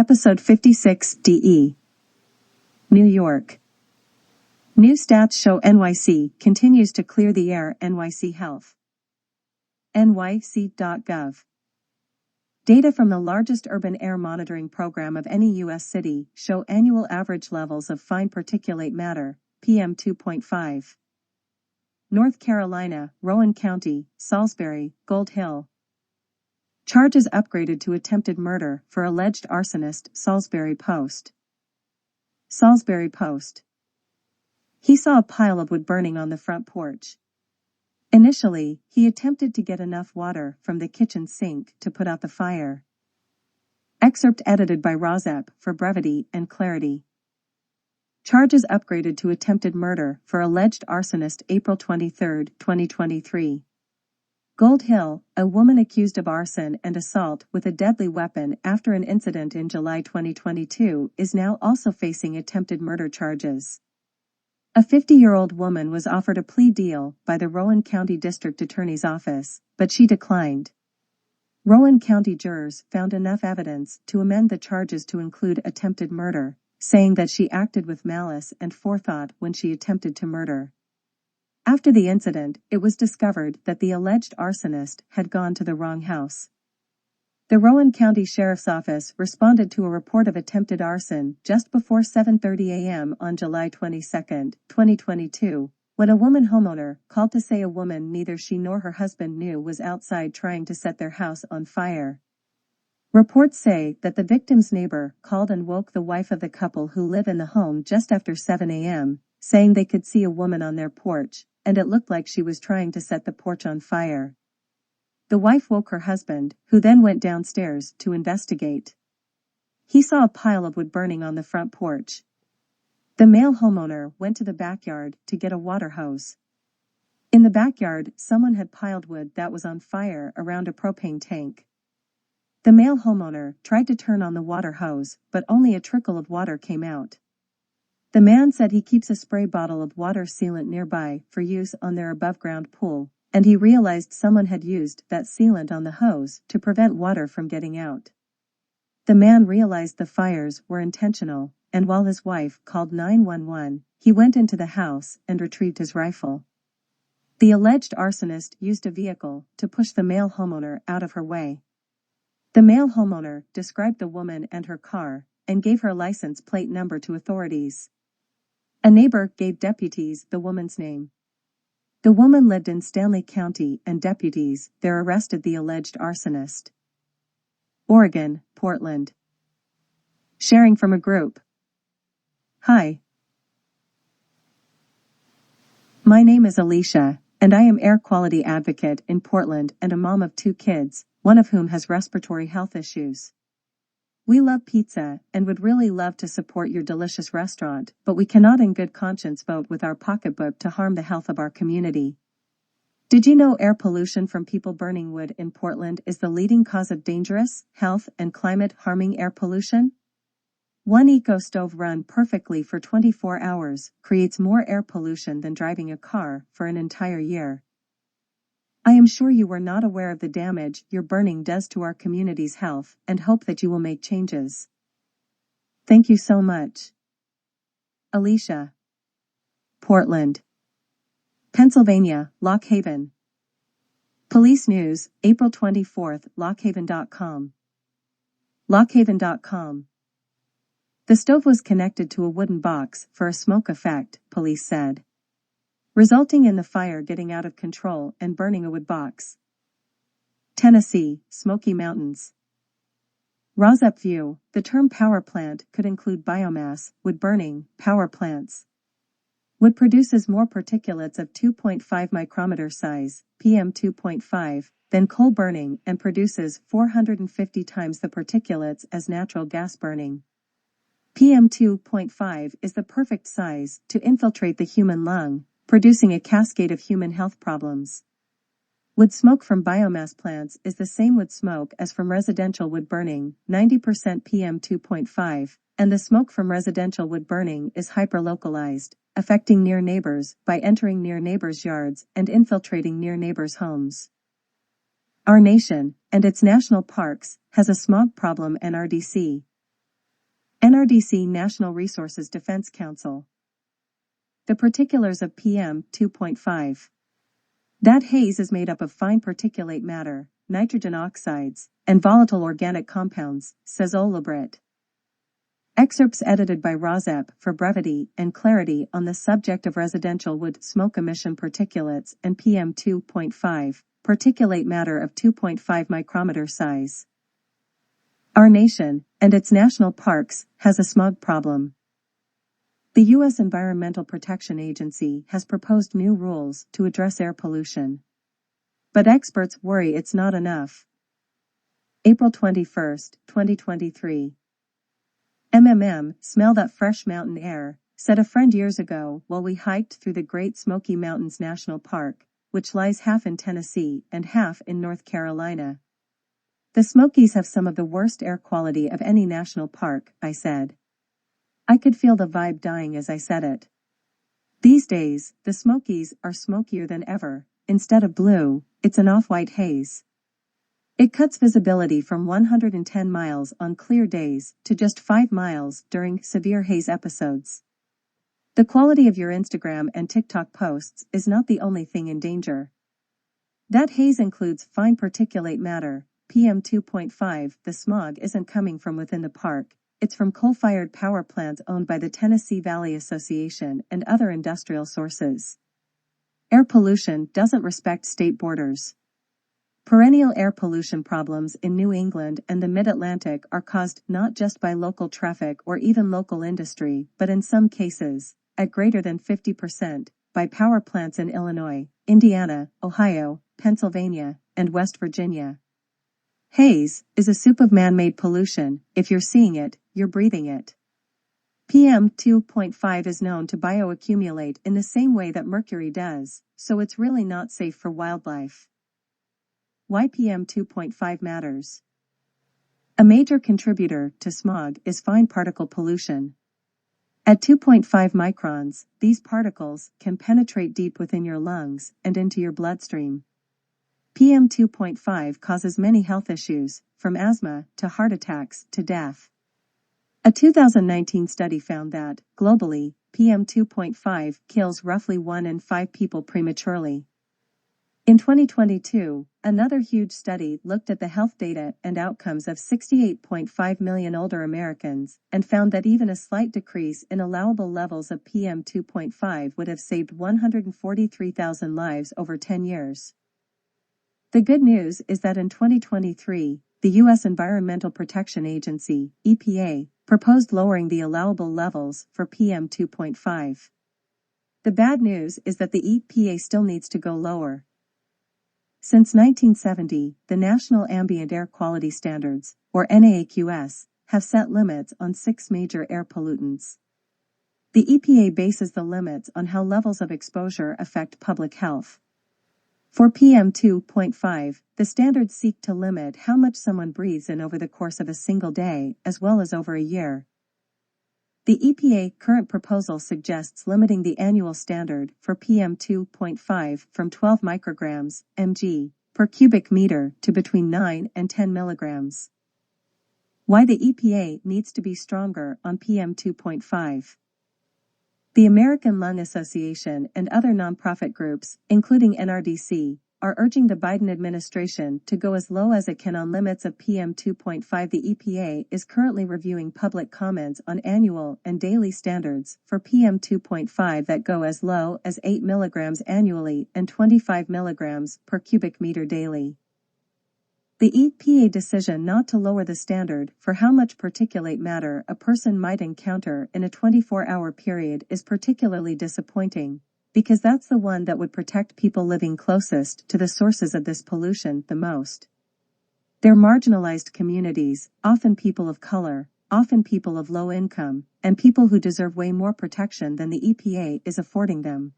Episode 56 DE. New York. New stats show NYC continues to clear the air. NYC Health. NYC.gov. Data from the largest urban air monitoring program of any U.S. city show annual average levels of fine particulate matter, PM 2.5. North Carolina, Rowan County, Salisbury, Gold Hill. Charges upgraded to attempted murder for alleged arsonist. Salisbury Post. Salisbury Post. He saw a pile of wood burning on the front porch. Initially, he attempted to get enough water from the kitchen sink to put out the fire. Excerpt edited by Rozep for brevity and clarity. Charges upgraded to attempted murder for alleged arsonist. April 23, 2023. Gold Hill, a woman accused of arson and assault with a deadly weapon after an incident in July 2022 is now also facing attempted murder charges. A 50-year-old woman was offered a plea deal by the Rowan County District Attorney's Office, but she declined. Rowan County jurors found enough evidence to amend the charges to include attempted murder, saying that she acted with malice and forethought when she attempted to murder. After the incident, it was discovered that the alleged arsonist had gone to the wrong house. The Rowan County Sheriff's Office responded to a report of attempted arson just before 7:30 a.m. on July 22, 2022, when a woman homeowner called to say a woman neither she nor her husband knew was outside trying to set their house on fire. Reports say that the victim's neighbor called and woke the wife of the couple who live in the home just after 7 a.m., saying they could see a woman on their porch, and it looked like she was trying to set the porch on fire. The wife woke her husband, who then went downstairs to investigate. He saw a pile of wood burning on the front porch. The male homeowner went to the backyard to get a water hose. In the backyard, someone had piled wood that was on fire around a propane tank. The male homeowner tried to turn on the water hose, but only a trickle of water came out. The man said he keeps a spray bottle of water sealant nearby for use on their above-ground pool, and he realized someone had used that sealant on the hose to prevent water from getting out. The man realized the fires were intentional, and while his wife called 911, he went into the house and retrieved his rifle. The alleged arsonist used a vehicle to push the male homeowner out of her way. The male homeowner described the woman and her car, and gave her license plate number to authorities. A neighbor gave deputies the woman's name. The woman lived in Stanley County and deputies there arrested the alleged arsonist. Oregon, Portland. Sharing from a group. Hi. My name is Alicia, and I am air quality advocate in Portland and a mom of 2 kids, one of whom has respiratory health issues. We love pizza and would really love to support your delicious restaurant, but we cannot in good conscience vote with our pocketbook to harm the health of our community. Did you know air pollution from people burning wood in Portland is the leading cause of dangerous, health and climate-harming air pollution? One eco stove run perfectly for 24 hours creates more air pollution than driving a car for an entire year. I am sure you were not aware of the damage your burning does to our community's health and hope that you will make changes. Thank you so much. Alicia. Portland. Pennsylvania, Lock Haven. Police News, April 24, lockhaven.com. Lockhaven.com. The stove was connected to a wooden box for a smoke effect, police said, resulting in the fire getting out of control and burning a wood box. Tennessee, Smoky Mountains. Rozep View, the term power plant could include biomass, wood burning, power plants. Wood produces more particulates of 2.5 micrometer size, PM 2.5, than coal burning and produces 450 times the particulates as natural gas burning. PM 2.5 is the perfect size to infiltrate the human lung, producing a cascade of human health problems. Wood smoke from biomass plants is the same wood smoke as from residential wood burning, 90% PM 2.5, and the smoke from residential wood burning is hyperlocalized, affecting near neighbors by entering near neighbors' yards and infiltrating near neighbors' homes. Our nation, and its national parks, has a smog problem. NRDC. NRDC National Resources Defense Council. The particulars of PM 2.5. That haze is made up of fine particulate matter, nitrogen oxides, and volatile organic compounds, says Olebret. Excerpts edited by Rozep for brevity and clarity on the subject of residential wood smoke emission particulates and PM 2.5, particulate matter of 2.5 micrometer size. Our nation, and its national parks, has a smog problem. The U.S. Environmental Protection Agency has proposed new rules to address air pollution. But experts worry it's not enough. April 21, 2023. Smell that fresh mountain air, said a friend years ago while we hiked through the Great Smoky Mountains National Park, which lies half in Tennessee and half in North Carolina. The Smokies have some of the worst air quality of any national park, I said. I could feel the vibe dying as I said it. These days, the Smokies are smokier than ever. Instead of blue, it's an off-white haze. It cuts visibility from 110 miles on clear days to just 5 miles during severe haze episodes. The quality of your Instagram and TikTok posts is not the only thing in danger. That haze includes fine particulate matter, PM 2.5. The smog isn't coming from within the park, it's from coal-fired power plants owned by the Tennessee Valley Association and other industrial sources. Air pollution doesn't respect state borders. Perennial air pollution problems in New England and the Mid-Atlantic are caused not just by local traffic or even local industry, but in some cases, at greater than 50%, by power plants in Illinois, Indiana, Ohio, Pennsylvania, and West Virginia. Haze is a soup of man-made pollution. If you're seeing it, you're breathing it. PM 2.5 is known to bioaccumulate in the same way that mercury does, so it's really not safe for wildlife. Why PM 2.5 matters? A major contributor to smog is fine particle pollution. At 2.5 microns, these particles can penetrate deep within your lungs and into your bloodstream. PM 2.5 causes many health issues, from asthma to heart attacks to death. A 2019 study found that, globally, PM 2.5 kills roughly 1 in 5 people prematurely. In 2022, another huge study looked at the health data and outcomes of 68.5 million older Americans and found that even a slight decrease in allowable levels of PM 2.5 would have saved 143,000 lives over 10 years. The good news is that in 2023, the U.S. Environmental Protection Agency, EPA, proposed lowering the allowable levels for PM 2.5. The bad news is that the EPA still needs to go lower. Since 1970, the National Ambient Air Quality Standards, or NAAQS, have set limits on 6 major air pollutants. The EPA bases the limits on how levels of exposure affect public health. For PM 2.5, the standards seek to limit how much someone breathes in over the course of a single day, as well as over a year. The EPA current proposal suggests limiting the annual standard for PM 2.5 from 12 micrograms mg per cubic meter to between 9 and 10 milligrams. Why the EPA needs to be stronger on PM 2.5. The American Lung Association and other nonprofit groups, including NRDC, are urging the Biden administration to go as low as it can on limits of PM 2.5. The EPA is currently reviewing public comments on annual and daily standards for PM 2.5 that go as low as 8 milligrams annually and 25 milligrams per cubic meter daily. The EPA decision not to lower the standard for how much particulate matter a person might encounter in a 24-hour period is particularly disappointing, because that's the one that would protect people living closest to the sources of this pollution the most. They're marginalized communities, often people of color, often people of low income, and people who deserve way more protection than the EPA is affording them.